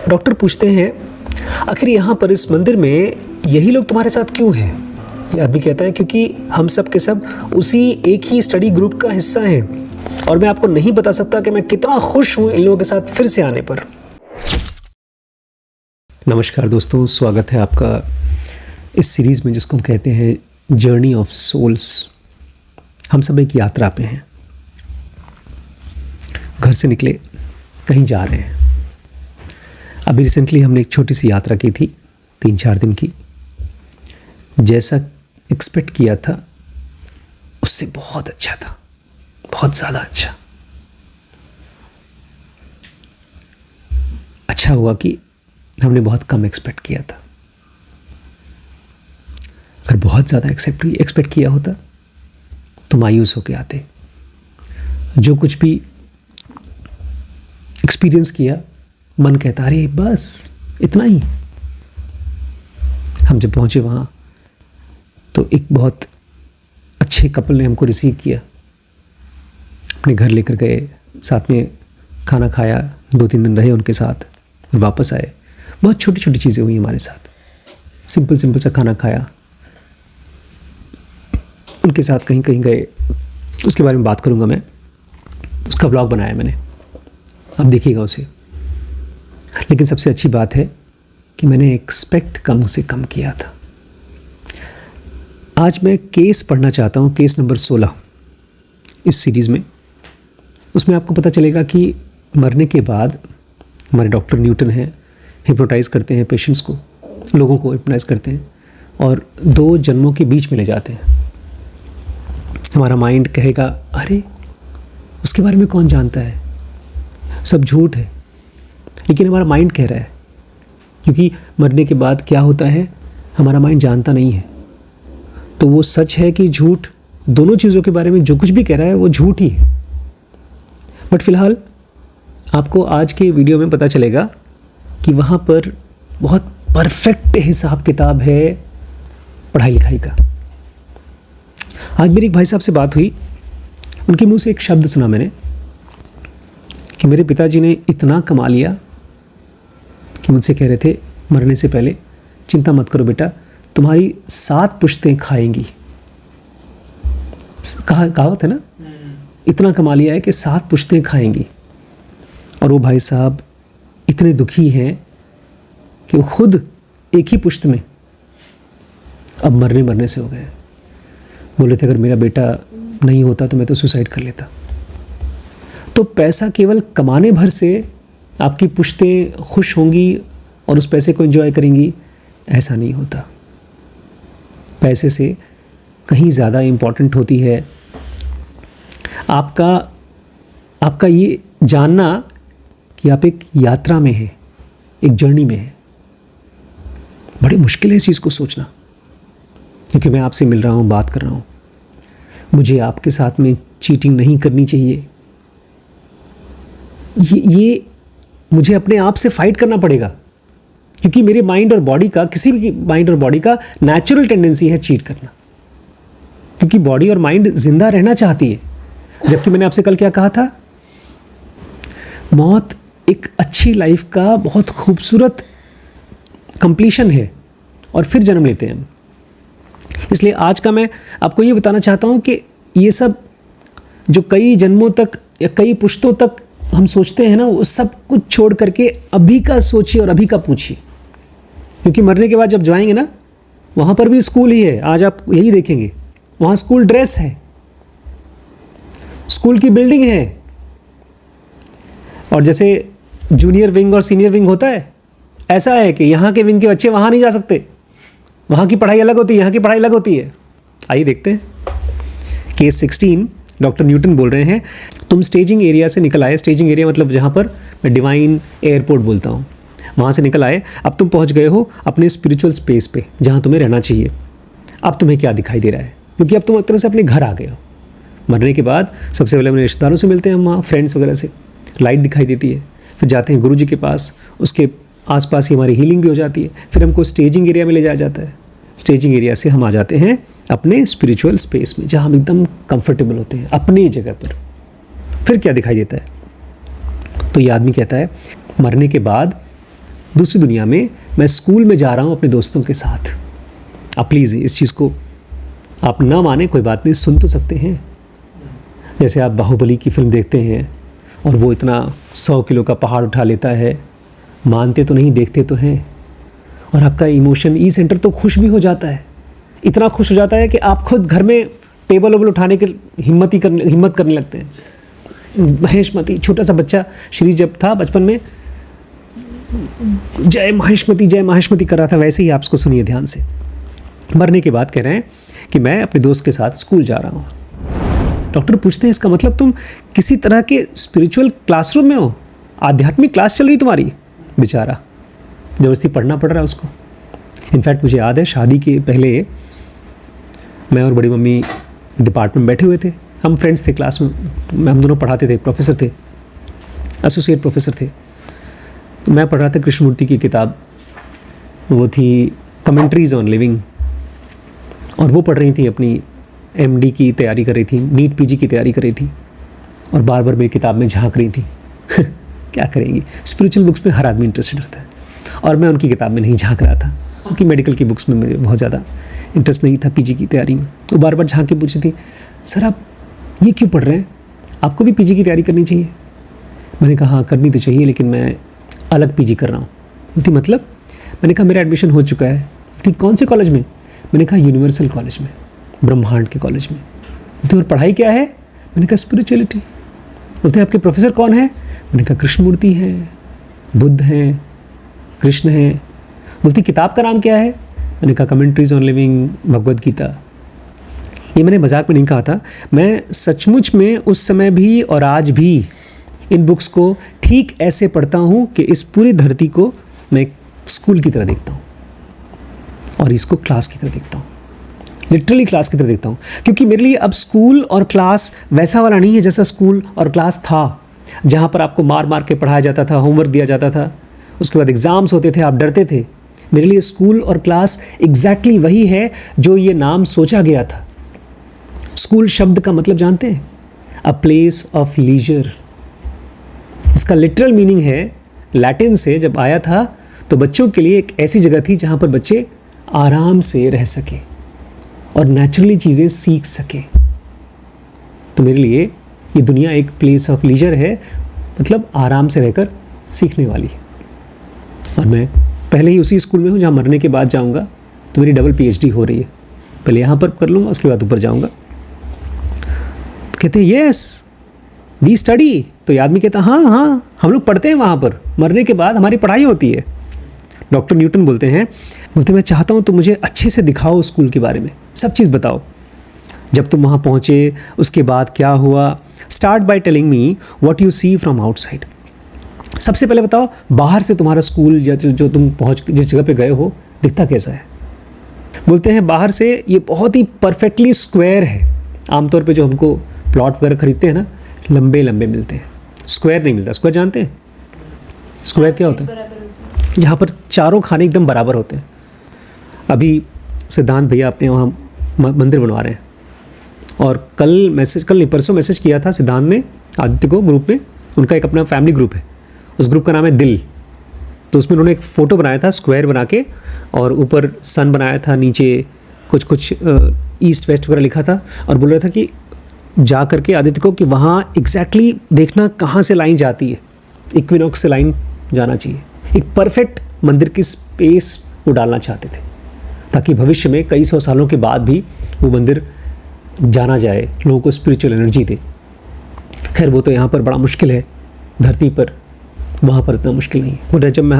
Doctor पूछते हैं, आखिर यहाँ पर इस मंदिर में यही लोग तुम्हारे साथ क्यों हैं? ये आदमी कहता है, क्योंकि हम सब के सब उसी एक ही स्टडी ग्रुप का हिस्सा हैं और मैं आपको नहीं बता सकता कि मैं कितना खुश हूँ इन लोगों के साथ फिर से आने पर। नमस्कार दोस्तों, स्वागत है आपका इस सीरीज़ में जिसको हम कहते हैं जर्नी ऑफ सोल्स। हम सब एक यात्रा पे हैं, घर से निकले कहीं जा रहे हैं। अभी रिसेंटली हमने एक छोटी सी यात्रा की थी, 3-4 दिन की। जैसा एक्सपेक्ट किया था उससे बहुत अच्छा था, बहुत ज़्यादा अच्छा। अच्छा हुआ कि हमने बहुत कम एक्सपेक्ट किया था। अगर बहुत ज़्यादा एक्सपेक्ट किया होता तो मायूस होके आते। जो कुछ भी एक्सपीरियंस किया, मन कहता अरे बस इतना ही। हम जब पहुंचे वहाँ तो एक बहुत अच्छे कपल ने हमको रिसीव किया, अपने घर लेकर गए, साथ में खाना खाया, 2-3 दिन रहे उनके साथ, वापस आए। बहुत छोटी छोटी चीज़ें हुई हमारे साथ। सिंपल सा खाना खाया, उनके साथ कहीं कहीं गए, उसके बारे में बात करूँगा मैं। उसका व्लॉग बनाया मैंने, आप देखिएगा उसे। लेकिन सबसे अच्छी बात है कि मैंने एक्सपेक्ट कम से कम किया था। आज मैं केस पढ़ना चाहता हूँ, केस नंबर 16 इस सीरीज़ में। उसमें आपको पता चलेगा कि मरने के बाद हमारे डॉक्टर न्यूटन हैं, हिप्नोटाइज़ करते हैं पेशेंट्स को, लोगों को हिप्नोटाइज़ करते हैं और 2 जन्मों के बीच में ले जाते हैं। हमारा माइंड कहेगा अरे उसके बारे में कौन जानता है, सब झूठ है। लेकिन हमारा माइंड कह रहा है, क्योंकि मरने के बाद क्या होता है हमारा माइंड जानता नहीं है। तो वो सच है कि झूठ, दोनों चीज़ों के बारे में जो कुछ भी कह रहा है वो झूठ ही है। बट फिलहाल आपको आज के वीडियो में पता चलेगा कि वहाँ पर बहुत परफेक्ट हिसाब किताब है पढ़ाई लिखाई का। आज मेरी एक भाई साहब से बात हुई, उनके मुंह से एक शब्द सुना मैंने कि मेरे पिताजी ने इतना कमा लिया कि मुझसे कह रहे थे मरने से पहले, चिंता मत करो बेटा, तुम्हारी 7 पुश्तें खाएंगी। कहावत है ना, इतना कमा लिया है कि 7 पुश्तें खाएंगी। और वो भाई साहब इतने दुखी हैं कि वो खुद एक ही पुश्त में अब मरने से हो गए। बोले थे अगर मेरा बेटा नहीं होता तो मैं तो सुसाइड कर लेता। तो पैसा केवल कमाने भर से आपकी पुश्तें खुश होंगी और उस पैसे को एंजॉय करेंगी, ऐसा नहीं होता। पैसे से कहीं ज़्यादा इम्पॉर्टेंट होती है आपका ये जानना कि आप एक यात्रा में हैं, एक जर्नी में हैं। बड़ी मुश्किल है इस चीज़ को सोचना, क्योंकि मैं आपसे मिल रहा हूँ, बात कर रहा हूँ। मुझे आपके साथ में चीटिंग नहीं करनी चाहिए। ये मुझे अपने आप से फाइट करना पड़ेगा, क्योंकि मेरे माइंड और बॉडी का, किसी भी माइंड और बॉडी का नेचुरल टेंडेंसी है चीट करना, क्योंकि बॉडी और माइंड जिंदा रहना चाहती है। जबकि मैंने आपसे कल क्या कहा था, मौत एक अच्छी लाइफ का बहुत खूबसूरत कंप्लीशन है और फिर जन्म लेते हैं हम। इसलिए आज का मैं आपको ये बताना चाहता हूँ कि ये सब जो कई जन्मों तक या कई पुश्तों तक हम सोचते हैं ना, वो सब कुछ छोड़ करके अभी का सोचिए और अभी का पूछिए। क्योंकि मरने के बाद जब जाएंगे ना, वहाँ पर भी स्कूल ही है। आज आप यही देखेंगे, वहाँ स्कूल ड्रेस है, स्कूल की बिल्डिंग है। और जैसे जूनियर विंग और सीनियर विंग होता है, ऐसा है कि यहाँ के विंग के बच्चे वहाँ नहीं जा सकते, वहाँ की पढ़ाई अलग होती है, यहाँ की पढ़ाई अलग होती है। आइए देखते हैं। केस 16 डॉक्टर न्यूटन बोल रहे हैं, तुम स्टेजिंग एरिया से निकल आए। स्टेजिंग एरिया मतलब जहाँ पर मैं डिवाइन एयरपोर्ट बोलता हूँ, वहाँ से निकल आए। अब तुम पहुँच गए हो अपने स्पिरिचुअल स्पेस पे, जहाँ तुम्हें रहना चाहिए। अब तुम्हें क्या दिखाई दे रहा है, क्योंकि अब तुम एक तरह से अपने घर आ गए हो। मरने के बाद सबसे पहले अपने रिश्तेदारों से मिलते हैं हम, वहाँ फ्रेंड्स वगैरह से, लाइट दिखाई देती है। फिर जाते हैं गुरु जी के पास, उसके आसपास ही हमारी हीलिंग भी हो जाती है। फिर हमको स्टेजिंग एरिया में ले जाया जाता है। स्टेजिंग एरिया से हम आ जाते हैं अपने स्पिरिचुअल स्पेस में, जहाँ हम एकदम कंफर्टेबल होते हैं अपनी जगह पर। फिर क्या दिखाई देता है, तो ये आदमी कहता है मरने के बाद दूसरी दुनिया में मैं स्कूल में जा रहा हूँ अपने दोस्तों के साथ। आप प्लीज़ इस चीज़ को आप ना माने, कोई बात नहीं, सुन तो सकते हैं। जैसे आप बाहुबली की फिल्म देखते हैं और वो इतना 100 किलो का पहाड़ उठा लेता है, मानते तो नहीं, देखते तो हैं, और आपका इमोशन ई सेंटर तो खुश भी हो जाता है, इतना खुश हो जाता है कि आप खुद घर में टेबल वेबल उठाने की हिम्मत करने लगते हैं। महेशमती, छोटा सा बच्चा श्री जब था बचपन में जय महेशमती कर रहा था, वैसे ही आप उसको सुनिए ध्यान से। मरने के बाद कह रहे हैं कि मैं अपने दोस्त के साथ स्कूल जा रहा हूँ। डॉक्टर पूछते हैं इसका मतलब तुम किसी तरह के स्पिरिचुअल क्लासरूम में हो, आध्यात्मिक क्लास चल रही तुम्हारी? बेचारा ज़बरदस्ती पढ़ना पड़ रहा है उसको। इनफैक्ट मुझे याद है शादी के पहले मैं और बड़ी मम्मी डिपार्टमेंट में बैठे हुए थे, हम फ्रेंड्स थे क्लास में, हम दोनों पढ़ाते थे, प्रोफेसर थे, एसोसिएट प्रोफेसर थे। तो मैं पढ़ रहा था कृष्णमूर्ति की किताब, वो थी कमेंट्रीज ऑन लिविंग, और वो पढ़ रही थी अपनी एमडी की तैयारी कर रही थी, नीट पीजी की तैयारी कर रही थी, और बार बार मेरी किताब में झांक रही थी। क्या करेंगी, स्पिरिचुअल बुक्स में हर आदमी इंटरेस्टेड रहता है, और मैं उनकी किताब में नहीं झांक रहा था, क्योंकि मेडिकल की बुक्स में मुझे बहुत ज़्यादा इंटरेस्ट नहीं था पीजी की तैयारी में। तो बार बार झांक के पूछ रही थी, सर आप ये क्यों पढ़ रहे हैं, आपको भी पीजी की तैयारी करनी चाहिए। मैंने कहा हाँ करनी तो चाहिए, लेकिन मैं अलग पीजी कर रहा हूँ। बोलती मतलब? मैंने कहा मेरा एडमिशन हो चुका है। बोलती कौन से कॉलेज में? मैंने कहा यूनिवर्सल कॉलेज में, ब्रह्मांड के कॉलेज में। बोलते और पढ़ाई क्या है? मैंने कहा स्पिरिचुअलिटी। बोलते आपके प्रोफेसर कौन है? मैंने कहा कृष्णमूर्ति हैं, बुद्ध हैं, कृष्ण हैं। बोलती किताब का नाम क्या है? मैंने कहा commentaries on living, Bhagavad Gita. ये मैंने मजाक में नहीं कहा था, मैं सचमुच में उस समय भी और आज भी इन बुक्स को ठीक ऐसे पढ़ता हूँ कि इस पूरी धरती को मैं स्कूल की तरह देखता हूँ और इसको क्लास की तरह देखता हूँ, लिटरली क्लास की तरह देखता हूँ। क्योंकि मेरे लिए अब स्कूल और क्लास वैसा वाला नहीं है जैसा स्कूल और क्लास था, जहाँ पर आपको मार मार के पढ़ाया जाता था, होमवर्क दिया जाता था, उसके बाद एग्ज़ाम्स होते थे, आप डरते थे। मेरे लिए स्कूल और क्लास एग्जैक्टली वही है जो ये नाम सोचा गया था। स्कूल शब्द का मतलब जानते हैं? A place of leisure. इसका लिटरल मीनिंग है, लैटिन से जब आया था तो बच्चों के लिए एक ऐसी जगह थी जहाँ पर बच्चे आराम से रह सके और नेचुरली चीज़ें सीख सके। तो मेरे लिए ये दुनिया एक प्लेस ऑफ लीजर है, मतलब आराम से रहकर सीखने वाली। और मैं पहले ही उसी स्कूल में हूँ जहाँ मरने के बाद जाऊँगा, तो मेरी डबल पीएचडी हो रही है। पहले यहाँ पर कर लूँगा, उसके बाद ऊपर जाऊँगा। तो कहते हैं यस वी स्टडी। तो ये आदमी कहता हाँ हाँ हम लोग पढ़ते हैं वहाँ पर, मरने के बाद हमारी पढ़ाई होती है। डॉक्टर न्यूटन बोलते हैं मैं चाहता हूँ तो मुझे अच्छे से दिखाओ स्कूल के बारे में, सब चीज़ बताओ। जब तुम वहाँ पहुँचे उसके बाद क्या हुआ, start by telling me what you see from outside. सबसे पहले बताओ बाहर से तुम्हारा स्कूल या जो तुम जिस जगह पे गए हो दिखता कैसा है। बोलते हैं बाहर से ये बहुत ही परफेक्टली स्क्वायर है। आमतौर पे जो हमको प्लॉट वगैरह खरीदते हैं ना, लंबे लंबे मिलते हैं, स्क्वायर नहीं मिलता। स्क्वायर जानते हैं स्क्वायर क्या होता है? जहाँ पर चारों खाने एकदम बराबर होते हैं। अभी सिद्धांत भैया अपने वहाँ मंदिर बनवा रहे हैं, और परसों मैसेज किया था सिद्धांत ने आदित्य को ग्रुप में, उनका एक अपना फैमिली ग्रुप है, उस ग्रुप का नाम है दिल। तो उसमें उन्होंने एक फ़ोटो बनाया था स्क्वायर बना के, और ऊपर सन बनाया था, नीचे कुछ ईस्ट वेस्ट वगैरह लिखा था, और बोल रहा था कि जा करके आदित्य को कि वहाँ एग्जैक्टली देखना कहाँ से लाइन जाती है, इक्विनॉक्स से लाइन जाना चाहिए। एक परफेक्ट मंदिर की स्पेस वो डालना चाहते थे, ताकि भविष्य में कई सौ सालों के बाद भी वो मंदिर जाना जाए, लोगों को स्पिरिचुअल एनर्जी दे। खैर वो तो यहाँ पर बड़ा मुश्किल है धरती पर, वहाँ पर इतना मुश्किल नहीं है। वो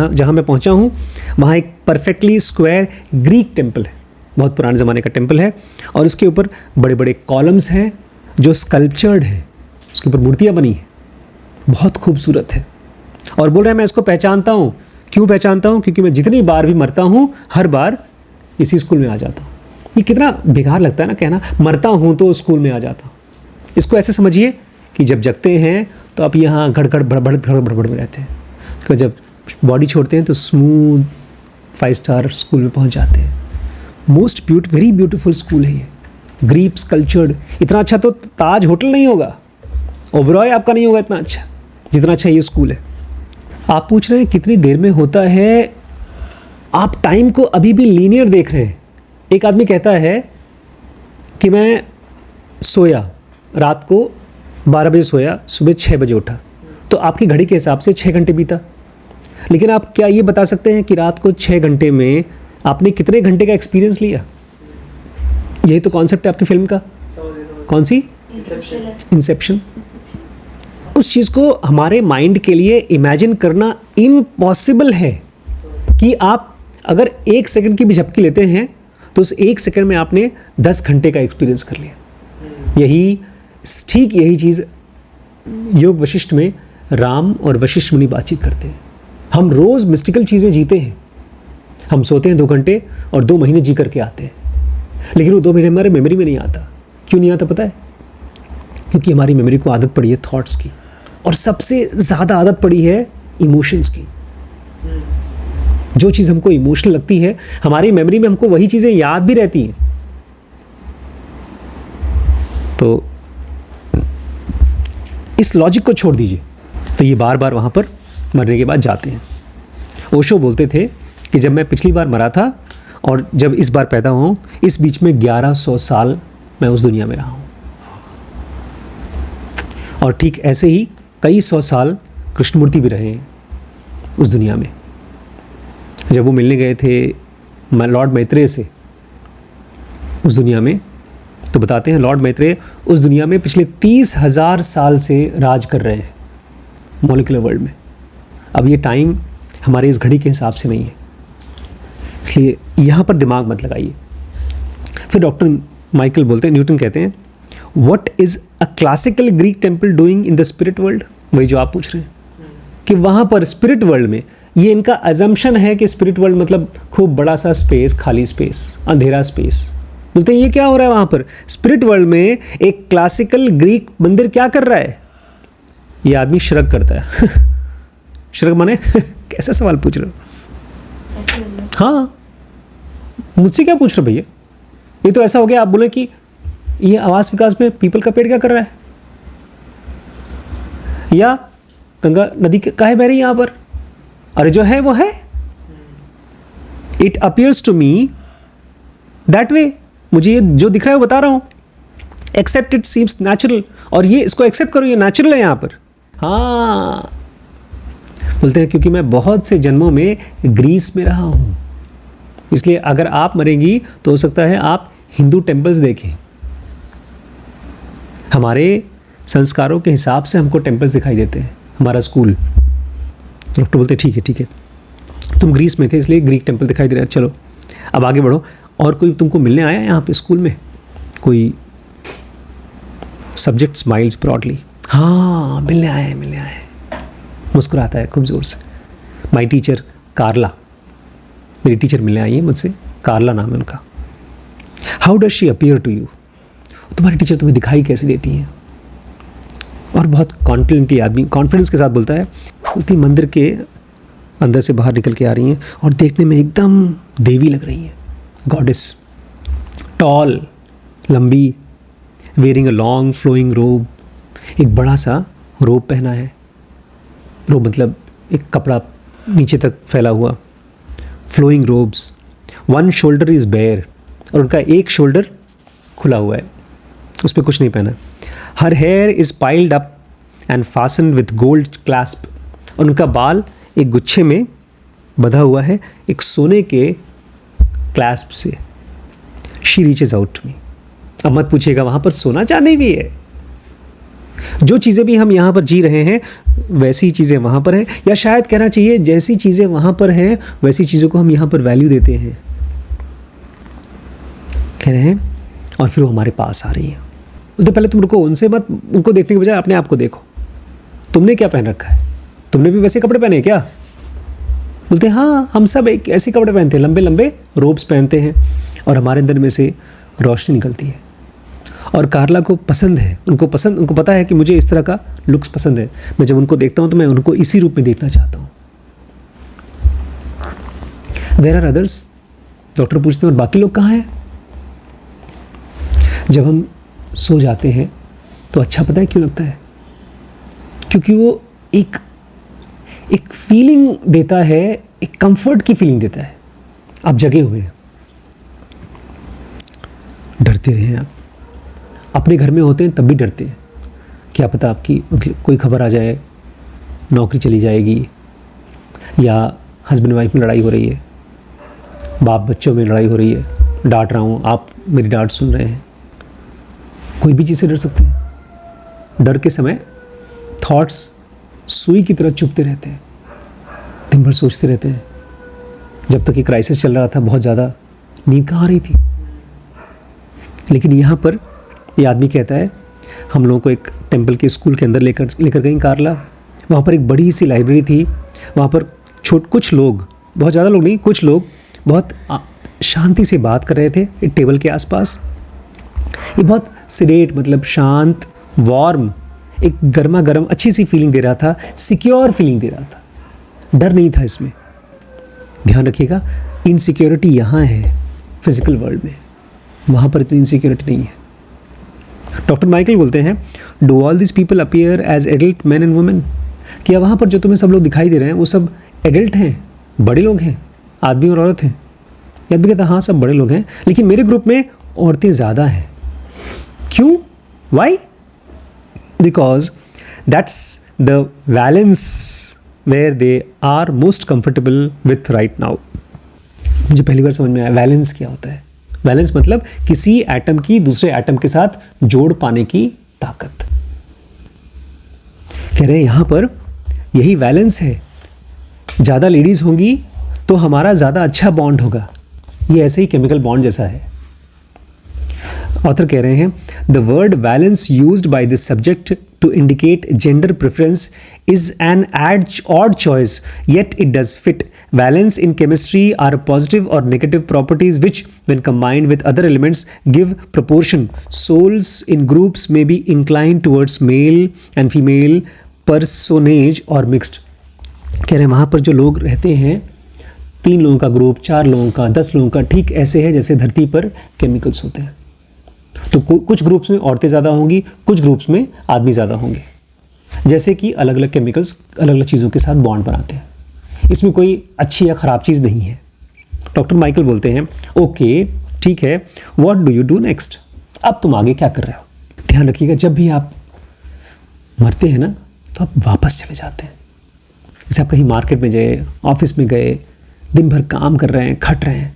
जहाँ मैं पहुँचा हूँ वहाँ एक परफेक्टली स्क्वायर ग्रीक टेम्पल है, बहुत पुराने ज़माने का टेम्पल है, और उसके ऊपर बड़े बड़े कॉलम्स हैं जो स्कल्पचर्ड हैं, उसके ऊपर मूर्तियाँ बनी हैं, बहुत खूबसूरत है। और बोल रहे हैं मैं इसको पहचानता हूँ। क्यों पहचानता हूँ? क्योंकि मैं जितनी बार भी मरता हूँ हर बार इसी स्कूल में आ जाता हूँ। ये कितना बेकार लगता है ना कहना, मरता हूँ तो स्कूल में आ जाता हूँ। इसको ऐसे समझिए कि जब जगते हैं तो आप यहाँ घड़ भड़बड़ में रहते हैं, तो जब बॉडी छोड़ते हैं तो स्मूथ 5 स्टार स्कूल में पहुँच जाते हैं। वेरी ब्यूटीफुल स्कूल है ये, ग्रीक स्कल्पचर्ड। इतना अच्छा तो ताज होटल नहीं होगा, ओबरॉय आपका नहीं होगा इतना अच्छा, जितना अच्छा ये स्कूल है। आप पूछ रहे हैं कितनी देर में होता है, आप टाइम को अभी भी लीनियर देख रहे हैं। एक आदमी कहता है कि मैं सोया, रात को 12 बजे सोया, सुबह 6 बजे उठा, तो आपकी घड़ी के हिसाब से 6 घंटे बीता। लेकिन आप क्या ये बता सकते हैं कि रात को 6 घंटे में आपने कितने घंटे का एक्सपीरियंस लिया? यही तो कॉन्सेप्ट है आपकी फिल्म का। कौन सी? इंसेप्शन। उस चीज़ को हमारे माइंड के लिए इमेजिन करना इम्पॉसिबल है कि आप अगर 1 सेकंड की भी झपकी लेते हैं तो उस 1 सेकंड में आपने 10 घंटे का एक्सपीरियंस कर लिया। ठीक यही चीज़ योग वशिष्ठ में राम और वशिष्ठ मुनि बातचीत करते हैं। हम रोज़ मिस्टिकल चीज़ें जीते हैं। हम सोते हैं 2 घंटे और 2 महीने जी करके आते हैं, लेकिन वो 2 महीने हमारे मेमोरी में नहीं आता। क्यों नहीं आता पता है? क्योंकि हमारी मेमोरी को आदत पड़ी है थॉट्स की, और सबसे ज़्यादा आदत पड़ी है इमोशंस की। जो चीज़ हमको इमोशनल लगती है, हमारी मेमोरी में हमको वही चीज़ें याद भी रहती हैं। तो इस लॉजिक को छोड़ दीजिए। तो ये बार बार वहाँ पर मरने के बाद जाते हैं। ओशो बोलते थे कि जब मैं पिछली बार मरा था और जब इस बार पैदा हुआ, इस बीच में 1100 साल मैं उस दुनिया में रहा हूँ। और ठीक ऐसे ही कई 100 साल कृष्णमूर्ति भी रहे हैं उस दुनिया में। जब वो मिलने गए थे लॉर्ड मैत्रेय से उस दुनिया में, तो बताते हैं लॉर्ड मैत्रेय उस दुनिया में पिछले 30,000 साल से राज कर रहे हैं मॉलिक्यूलर वर्ल्ड में। अब ये टाइम हमारे इस घड़ी के हिसाब से नहीं है, इसलिए यहाँ पर दिमाग मत लगाइए। फिर डॉक्टर माइकल बोलते हैं, न्यूटन कहते हैं, what is a classical Greek temple doing in the spirit world? वही जो आप पूछ रहे हैं कि वहाँ पर स्पिरिट वर्ल्ड में, ये इनका अजम्पशन है कि स्पिरिट वर्ल्ड मतलब खूब बड़ा सा स्पेस, खाली स्पेस, अंधेरा स्पेस। बोलते हैं ये क्या हो रहा है वहाँ पर स्पिरिट वर्ल्ड में? एक क्लासिकल ग्रीक मंदिर क्या कर रहा है? ये आदमी श्रग करता है। श्रग माने कैसा सवाल पूछ रहे हो? हाँ, मुझसे क्या पूछ रहे भैया? ये तो ऐसा हो गया आप बोले कि ये आवास विकास में पीपल का पेड़ क्या कर रहा है, या गंगा नदी काहे बह रही है यहाँ पर? अरे जो है वो है। It appears to me that way. मुझे ये जो दिख रहा है वो बता रहा हूँ। एक्सेप्ट इट सीम्स नेचुरल, और ये इसको एक्सेप्ट करो, ये नेचुरल है यहाँ पर। हाँ, बोलते हैं क्योंकि मैं बहुत से जन्मों में ग्रीस में रहा हूँ, इसलिए अगर आप मरेंगी तो हो सकता है आप हिंदू टेम्पल्स देखें। हमारे संस्कारों के हिसाब से हमको टेम्पल्स दिखाई देते हैं। हमारा स्कूल, डॉक्टर बोलते ठीक है ठीक है, तुम ग्रीस में थे इसलिए ग्रीक टेम्पल दिखाई दे रहा है, चलो अब आगे बढ़ो। और कोई तुमको मिलने आया यहाँ पे स्कूल में? कोई सब्जेक्ट स्माइल्स ब्रॉडली, हाँ मिलने आए, मुस्कुराता है खूब ज़ोर से। माई टीचर कार्ला, मेरी टीचर मिलने आई है मुझसे, कार्ला नाम है उनका। How does she appear to you? तुम्हारी टीचर तुम्हें दिखाई कैसे देती हैं? और बहुत कॉन्फिडेंटली आदमी कॉन्फिडेंस के साथ बोलता है, बोलती मंदिर के अंदर से बाहर निकल के आ रही हैं और देखने में एकदम देवी लग रही हैं, गॉडेस, टॉल, लंबी, वेयरिंग अ लॉन्ग फ्लोइंग रोब। एक बड़ा सा रोब पहना है। रोब मतलब एक कपड़ा नीचे तक फैला हुआ, flowing robes. One shoulder is bare, और उनका एक शोल्डर खुला हुआ है, उस पर कुछ नहीं पहना। Her here is piled up and fasten with gold clasp, और उनका बाल एक गुच्छे में बंधा हुआ है एक सोने के क्लैस्प से। She reaches out to me. अब मत पूछिएगा वहाँ पर सोना चांदी भी है। जो चीज़ें भी हम यहाँ पर जी रहे हैं वैसी चीज़ें वहाँ पर हैं, या शायद कहना चाहिए जैसी चीज़ें वहाँ पर हैं वैसी चीज़ों को हम यहाँ पर वैल्यू देते हैं, कह रहे हैं, और फिर वो हमारे पास आ रही है। उससे पहले तुम रुको, उनसे मत, उनको देखने के बजाय अपने आप को देखो। तुमने क्या पहन रखा है? तुमने भी वैसे कपड़े पहने क्या? बोलते हैं हाँ, हम सब एक ऐसे कपड़े पहनते हैं, लंबे लंबे रोब्स पहनते हैं, और हमारे अंदर में से रोशनी निकलती है। और कार्ला को पसंद है, उनको पता है कि मुझे इस तरह का लुक्स पसंद है। मैं जब उनको देखता हूँ तो मैं उनको इसी रूप में देखना चाहता हूँ। Where are others? डॉक्टर पूछते हैं और बाकी लोग कहाँ हैं? जब हम सो जाते हैं तो अच्छा पता है क्यों लगता है? क्योंकि वो एक फीलिंग देता है, एक कंफर्ट की फीलिंग देता है। आप जगे हुए हैं, डरते रहे हैं, आप अपने घर में होते हैं तब भी डरते हैं, क्या पता आपकी मतलब कोई खबर आ जाए, नौकरी चली जाएगी, या हस्बैंड वाइफ में लड़ाई हो रही है, बाप बच्चों में लड़ाई हो रही है, डांट रहा हूँ, आप मेरी डांट सुन रहे हैं, कोई भी चीज़ से डर सकते हैं। डर के समय थॉट्स सुई की तरह चुभते रहते हैं, दिन भर सोचते रहते हैं। जब तक ये क्राइसिस चल रहा था, बहुत ज़्यादा नींद कहाँ आ रही थी, लेकिन यहाँ पर ये आदमी कहता है, हम लोगों को एक टेंपल के स्कूल के अंदर लेकर गई कार्ला। वहाँ पर एक बड़ी सी लाइब्रेरी थी, वहाँ पर कुछ लोग, बहुत ज़्यादा लोग नहीं, कुछ लोग बहुत शांति से बात कर रहे थे एक टेबल के आसपास। ये बहुत सिडेट, मतलब शांत, वार्म, एक गर्मा गर्म अच्छी सी फीलिंग दे रहा था, सिक्योर फीलिंग दे रहा था, डर नहीं था इसमें। ध्यान रखिएगा, इनसिक्योरिटी यहाँ है फिजिकल वर्ल्ड में, वहाँ पर इतनी इनसिक्योरिटी नहीं है। डॉक्टर माइकल बोलते हैं, do all this people appear as adult man and women? क्या वहाँ पर जो तुम्हें सब लोग दिखाई दे रहे हैं वो सब एडल्ट हैं, बड़े लोग हैं, आदमी और औरत हैं? याद भी कहता, हाँ सब बड़े लोग हैं, लेकिन मेरे ग्रुप में औरतें ज़्यादा हैं। क्यों? Why? Because that's the balance where they are most comfortable with right now. मुझे पहली बार समझ में आया बैलेंस क्या होता है। बैलेंस मतलब किसी एटम की दूसरे एटम के साथ जोड़ पाने की ताकत। कह रहे हैं यहां पर यही बैलेंस है। ज़्यादा लेडीज़ होंगी तो हमारा ज़्यादा अच्छा बॉन्ड होगा। ये ऐसे ही केमिकल बॉन्ड जैसा है। ऑथर कह रहे हैं, the word balance used by this subject to indicate gender preference is an odd choice, yet it does fit. Valence in chemistry are positive or negative properties which, when combined with other elements, give proportion. Souls in groups may be inclined towards male and female personage or mixed. कह रहे हैं वहाँ पर जो लोग रहते हैं, 3 लोगों का ग्रुप, 4 लोगों का, 10 लोगों का, ठीक ऐसे है जैसे धरती पर केमिकल्स होते हैं। तो कुछ ग्रुप्स में औरतें ज़्यादा होंगी, कुछ ग्रुप्स में आदमी ज़्यादा होंगे, जैसे कि अलग अलग केमिकल्स अलग अलग चीज़ों के साथ बॉन्ड बनाते हैं। इसमें कोई अच्छी या ख़राब चीज़ नहीं है। डॉक्टर माइकल बोलते हैं, ओके ठीक है, what do you do next? अब तुम आगे क्या कर रहे हो? ध्यान रखिएगा, जब भी आप मरते हैं ना तो आप वापस चले जाते हैं। जैसे आप कहीं मार्केट में गए, ऑफिस में गए, दिन भर काम कर रहे हैं, खट रहे हैं,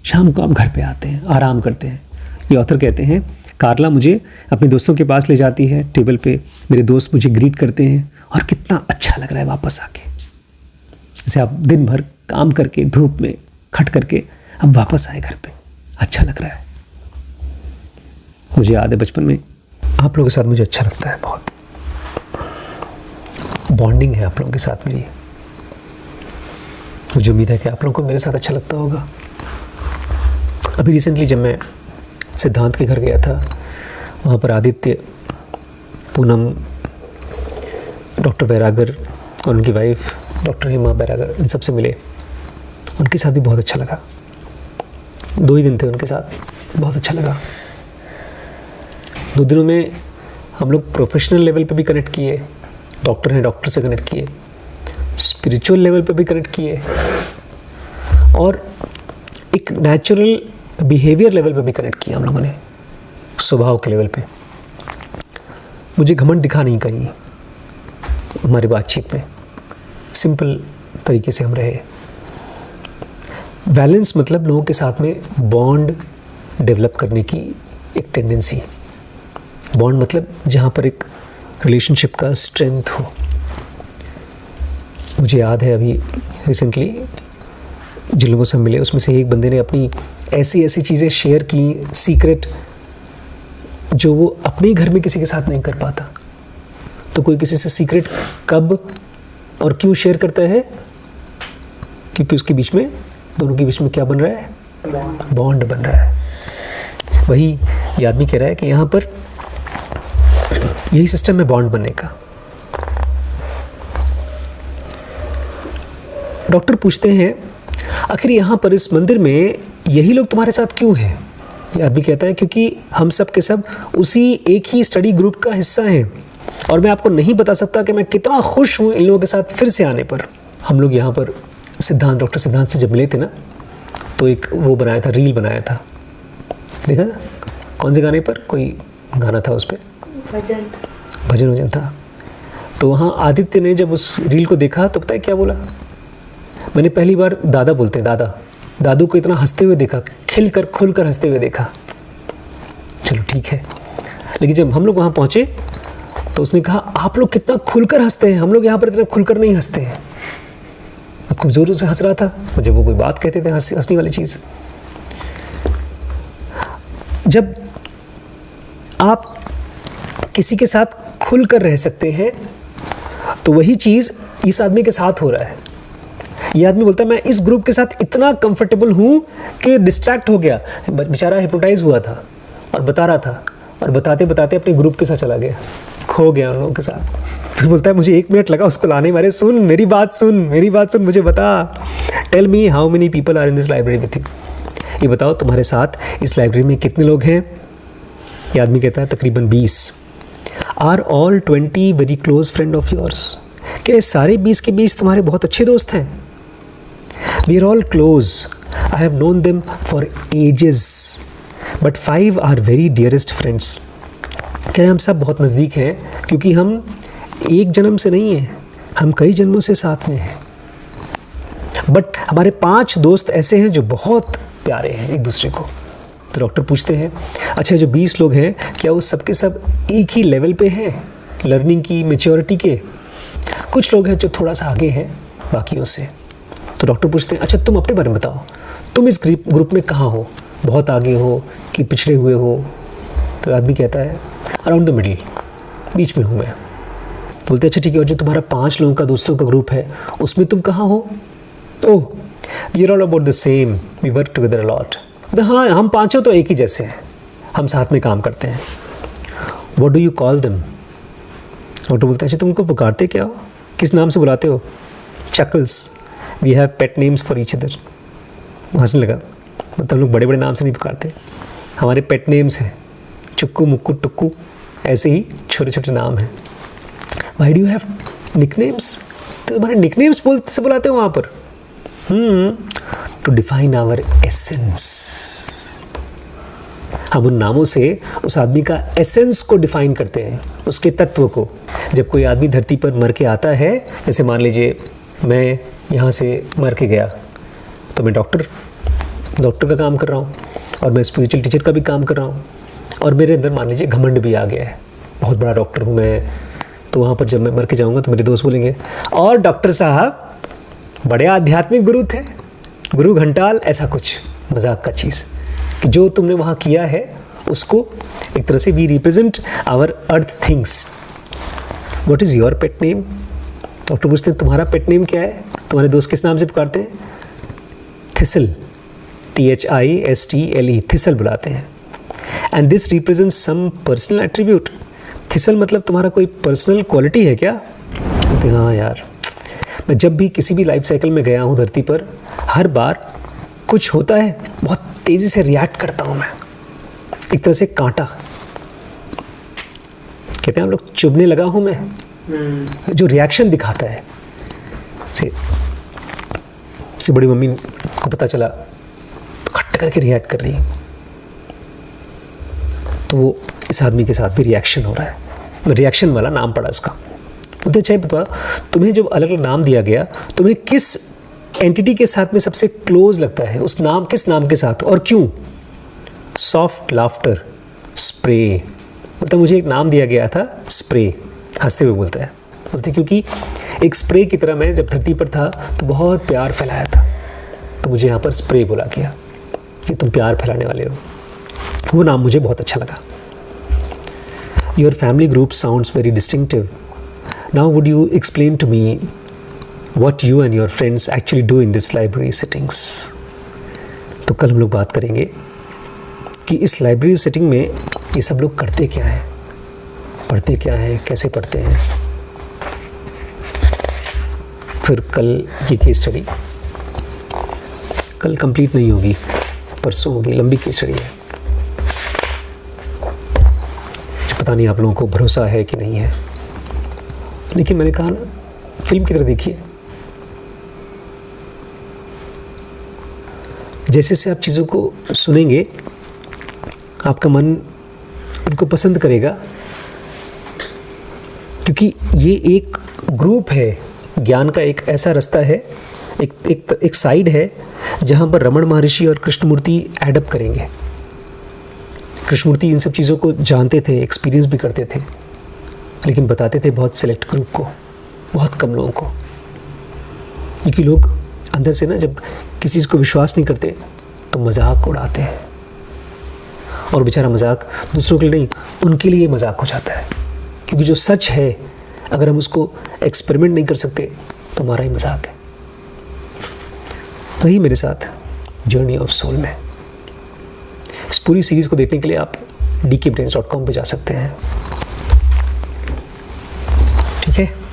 शाम को आप घर पे आते हैं, आराम करते हैं। ये ऑथर कहते हैं, कार्ला मुझे अपने दोस्तों के पास ले जाती है, टेबल पे मेरे दोस्त मुझे ग्रीट करते हैं और कितना अच्छा लग रहा है वापस आके। जैसे आप दिन भर काम करके धूप में खट करके अब वापस आए घर पे, अच्छा लग रहा है। मुझे याद है बचपन में आप लोगों के साथ मुझे अच्छा लगता है, बहुत बॉन्डिंग है आप लोगों के साथ मेरी। मुझे उम्मीद है कि आप लोगों को मेरे साथ अच्छा लगता होगा। अभी रिसेंटली जब मैं सिद्धांत के घर गया था, वहाँ पर आदित्य, पूनम, डॉक्टर बैरागर और उनकी वाइफ डॉक्टर हेमा बैरागर, इन सबसे मिले। उनके साथ भी बहुत अच्छा लगा। 2 ही दिन थे उनके साथ, बहुत अच्छा लगा। 2 दिनों में हम लोग प्रोफेशनल लेवल पे भी कनेक्ट किए, डॉक्टर हैं डॉक्टर से कनेक्ट किए, स्पिरिचुअल लेवल पे भी कनेक्ट किए, और एक नेचुरल बिहेवियर लेवल पे भी कनेक्ट किया हम लोगों ने, स्वभाव के लेवल पे। मुझे घमंड दिखा नहीं कहीं हमारी बातचीत में, सिंपल तरीके से हम रहे। बैलेंस मतलब लोगों के साथ में बॉन्ड डेवलप करने की एक टेंडेंसी। बॉन्ड मतलब जहाँ पर एक रिलेशनशिप का स्ट्रेंथ हो। मुझे याद है अभी रिसेंटली जिन लोगों से मिले, उसमें से एक बंदे ने अपनी ऐसी चीज़ें शेयर की, सीक्रेट, जो वो अपने घर में किसी के साथ नहीं कर पाता। तो कोई किसी से सीक्रेट कब और क्यों शेयर करता है? क्योंकि उसके बीच में, दोनों के बीच में क्या बन रहा है? बॉन्ड बन रहा है। वही ये आदमी कह रहा है कि यहाँ पर यही सिस्टम है बॉन्ड बनने का। डॉक्टर पूछते हैं, आखिर यहाँ पर इस मंदिर में यही लोग तुम्हारे साथ क्यों हैं? ये आदमी कहता है, क्योंकि हम सब के सब उसी एक ही स्टडी ग्रुप का हिस्सा हैं। और मैं आपको नहीं बता सकता कि मैं कितना खुश हूँ इन लोगों के साथ फिर से आने पर। हम लोग यहाँ पर डॉक्टर सिद्धांत से जब मिले थे ना, तो एक वो बनाया था, रील बनाया था, देखा था? कौन से गाने पर? कोई गाना था उस पर, भजन था। तो वहाँ आदित्य ने जब उस रील को देखा तो पता है क्या बोला? मैंने पहली बार दादा बोलते हैं, दादू को इतना हंसते हुए देखा, खुल कर हंसते हुए देखा। चलो ठीक है, लेकिन जब हम लोग वहाँ पहुँचे तो उसने कहा आप लोग कितना खुलकर हंसते हैं, हम लोग यहाँ पर इतना खुलकर नहीं हंसते हैं। मैं खूब जोरों से हंस रहा था, मुझे वो कोई बात कहते थे हंसने वाली चीज़। जब आप किसी के साथ खुलकर रह सकते हैं तो वही चीज़ इस आदमी के साथ हो रहा है। ये आदमी बोलता है मैं इस ग्रुप के साथ इतना कंफर्टेबल हूँ कि डिस्ट्रैक्ट हो गया। बेचारा हिप्नोटाइज हुआ था और बता रहा था, और बताते बताते अपने ग्रुप के साथ चला गया, खो गया उन लोगों के साथ। फिर बोलता है मुझे 1 मिनट लगा उसको लाने में। सुन मेरी बात सुन, मुझे बता, tell me how many people are in this library with you. ये बताओ तुम्हारे साथ इस लाइब्रेरी में कितने लोग हैं? ये आदमी कहता है तकरीबन 20। Are all 20 very close friend of yours? क्या सारे 20 के 20 तुम्हारे बहुत अच्छे दोस्त हैं? We are all close, I have known them for ages, but 5 are very dearest friends. कह रहे हम सब बहुत नज़दीक हैं क्योंकि हम एक जन्म से नहीं हैं, हम कई जन्मों से साथ में हैं। बट हमारे 5 दोस्त ऐसे हैं जो बहुत प्यारे हैं एक दूसरे को। तो डॉक्टर पूछते हैं अच्छा जो 20 लोग हैं क्या वो सब के सब एक ही लेवल पे हैं लर्निंग की, मैच्योरिटी के? कुछ लोग हैं जो थोड़ा सा आगे हैं बाकियों से। तो डॉक्टर पूछते हैं अच्छा तुम अपने बारे में बताओ, तुम इस ग्रुप में कहाँ हो, बहुत आगे हो कि पिछड़े हुए हो? तो आदमी कहता है अराउंड द मिडिल, बीच में हूँ मैं। बोलते अच्छा ठीक है, और जो तुम्हारा 5 लोगों का दोस्तों का ग्रुप है उसमें तुम कहाँ हो? Oh we are all about the same, we work together a lot. हाँ हम 5 तो एक ही जैसे हैं, हम साथ में काम करते हैं। What do you call them? Doctor बोलते हैं अच्छा तुम उनको पुकारते क्या हो, किस नाम से बुलाते हो? Chuckles, we have pet names for each other. हंसने लगा, मतलब हम लोग बड़े बड़े नाम से नहीं पुकारते, हमारे पेट नेम्स हैं, चुक्कू मुक्कू टुक्कू, ऐसे ही छोटे छोटे नाम हैं। Why do you have nicknames? तो तुम्हारे निकनेम्स से बुलाते हो वहाँ पर? To define our essence. हम उन नामों से उस आदमी का एसेंस को डिफाइन करते हैं, उसके तत्व को। जब कोई आदमी धरती पर मर के आता है, जैसे मान लीजिए मैं यहाँ से मर के गया, तो मैं डॉक्टर का काम कर रहा हूँ और मैं स्पिरिचुअल टीचर का भी काम कर रहा हूँ, और मेरे अंदर मान लीजिए घमंड भी आ गया है, बहुत बड़ा डॉक्टर हूँ मैं। तो वहाँ पर जब मैं मर के जाऊँगा तो मेरे दोस्त बोलेंगे और डॉक्टर साहब बड़े आध्यात्मिक गुरु थे, गुरु घंटाल, ऐसा कुछ मजाक का चीज़ कि जो तुमने वहाँ किया है उसको एक तरह से we represent our earth things. What is your pet name? Doctor पूछते हैं तुम्हारा पेट नेम क्या है, तुम्हारे दोस्त किस नाम से पुकारते हैं? थिसल, THISTLE, थिसल बुलाते हैं। And this represents some personal attribute. Thistle मतलब तुम्हारा कोई पर्सनल क्वालिटी है क्या? बोलते हाँ यार, मैं जब भी किसी भी लाइफ साइकिल में गया हूँ धरती पर, हर बार कुछ होता है, बहुत तेज़ी से रिएक्ट करता हूँ मैं, एक तरह से कांटा, कहते हैं हम लोग, चुभने लगा हूँ मैं, जो रिएक्शन दिखाता है। से बड़ी मम्मी को पता चला तो खट करके रिएक्ट कर रही है, तो वो इस आदमी के साथ भी रिएक्शन हो रहा है, रिएक्शन वाला नाम पड़ा इसका। बोलते अच्छा बता, तुम्हें जो अलग अलग नाम दिया गया, तुम्हें किस एंटिटी के साथ में सबसे क्लोज लगता है? उस नाम, किस नाम के साथ और क्यों? Soft laughter, spray. बोलता मुझे एक नाम दिया गया था स्प्रे, हंसते हुए बोलता है। बोलते क्योंकि एक स्प्रे की तरह मैं जब धरती पर था तो बहुत प्यार फैलाया था, तो मुझे यहाँ पर स्प्रे बोला गया कि तुम प्यार फैलाने वाले हो। वो नाम मुझे बहुत अच्छा लगा। Your family group sounds very distinctive. Now would you explain to me what you and your friends actually do in this library sittings? तो कल हम लोग बात करेंगे कि इस लाइब्रेरी सेटिंग में ये सब लोग करते क्या हैं, पढ़ते क्या हैं, कैसे पढ़ते हैं। फिर कल ये केस स्टडी कल कंप्लीट नहीं होगी, परसों होगी, लंबी केस स्टडी है। पता नहीं आप लोगों को भरोसा है कि नहीं है। लेकिन मैंने कहा ना, फिल्म की तरह देखिए। जैसे जैसे आप चीज़ों को सुनेंगे आपका मन उनको पसंद करेगा, क्योंकि ये एक ग्रुप है। ज्ञान का एक ऐसा रास्ता है, एक साइड है जहाँ पर रमण महर्षि और कृष्णमूर्ति एडअप करेंगे। कृष्णमूर्ति इन सब चीज़ों को जानते थे, एक्सपीरियंस भी करते थे, लेकिन बताते थे बहुत सिलेक्ट ग्रुप को, बहुत कम लोगों को। क्योंकि लोग अंदर से ना जब किसी चीज़ को विश्वास नहीं करते तो मजाक उड़ाते हैं, और बेचारा मजाक दूसरों के लिए नहीं, उनके लिए मजाक हो जाता है। क्योंकि जो सच है अगर हम उसको एक्सपेरिमेंट नहीं कर सकते तो हमारा ही मजाक है। तो ही मेरे साथ जर्नी ऑफ सोल में। इस पूरी सीरीज़ को देखने के लिए आप dkbrains.com पे जा सकते हैं। ठीक है।